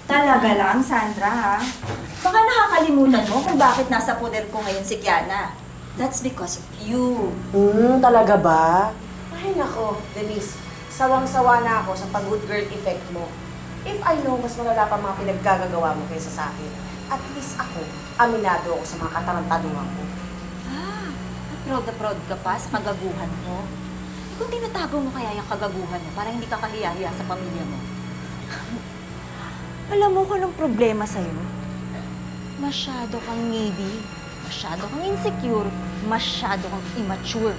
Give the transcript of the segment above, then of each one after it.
Talaga lang, Sandra, ha? Baka nakakalimutan mo kung bakit nasa poder ko ngayon si Kiana. That's because of you. Talaga ba? Ay nako, Denise. Sawang-sawa na ako sa pag-good girl effect mo. If I know, mas malala pa mga pinaggagawa mo kaysa sa akin. At least ako, aminado ako sa mga katarantaduhan ko. At proud ka pa sa kagaguhan mo. Kung tinatago mo kaya yung kagaguhan mo para hindi ka kahiya-hiya sa pamilya mo. Alam mo kung anong problema sa'yo? Masyado kang needy, masyado kang insecure, masyado kang immature.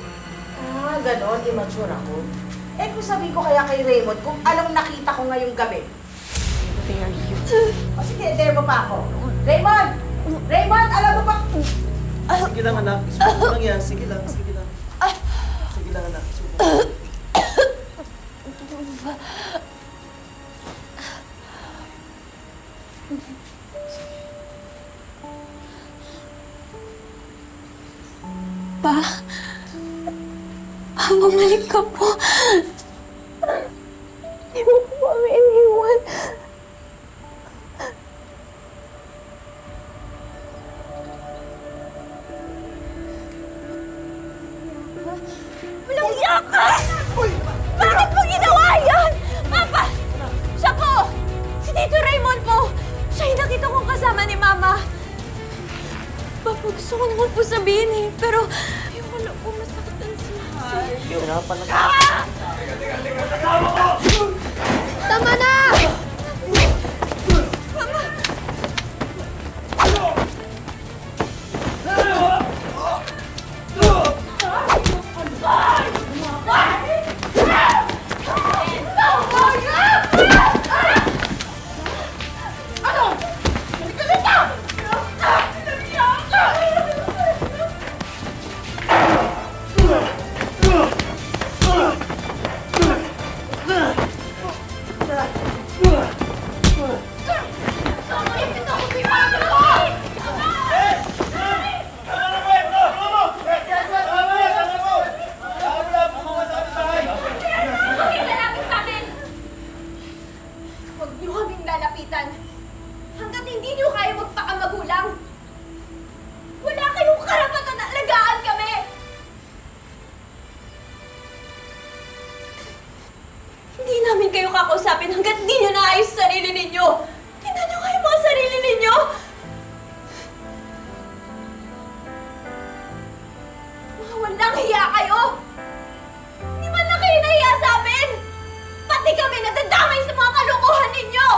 Ganon, immature ako. Eh kung sabihin ko kaya kay Raymond kung anong nakita ko ngayong gabi. Dare you. O sige, dare mo pa ako. Raymond! Raymond, alam mo ba? Sige lang anak, isubo lang yan. Sige lang, sige lang. Sige lang anak, isubo. Pa, bumalik ka po. Hindi mo po kami iniwan. Walang iya ka! Bakit mo ginawa yan? Papa! Siya po! Si Tito Raymond po! Siya yung nakita kong kasama ni Mama. Papa, gusto ko naman po sabihin eh, pero ayoko na po masaktan siya. Hirapan na. Tama na! Huwag niyo kaming lalapitan. Hanggat hindi niyo kaya magpakamagulang. Wala kayong karapatan na alagaan kami! Hindi namin kayo kakausapin hanggat hindi niyo naayos sa sarili ninyo! Tingnan niyo kayo mga sarili ninyo! Mga walang hiya kayo! Hindi man lang kayo nahiya sa amin! Pati kami nadadamay sa mga kalokohan ninyo!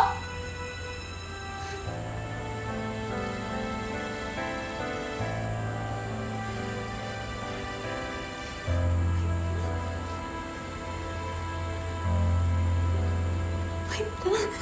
Wait lang.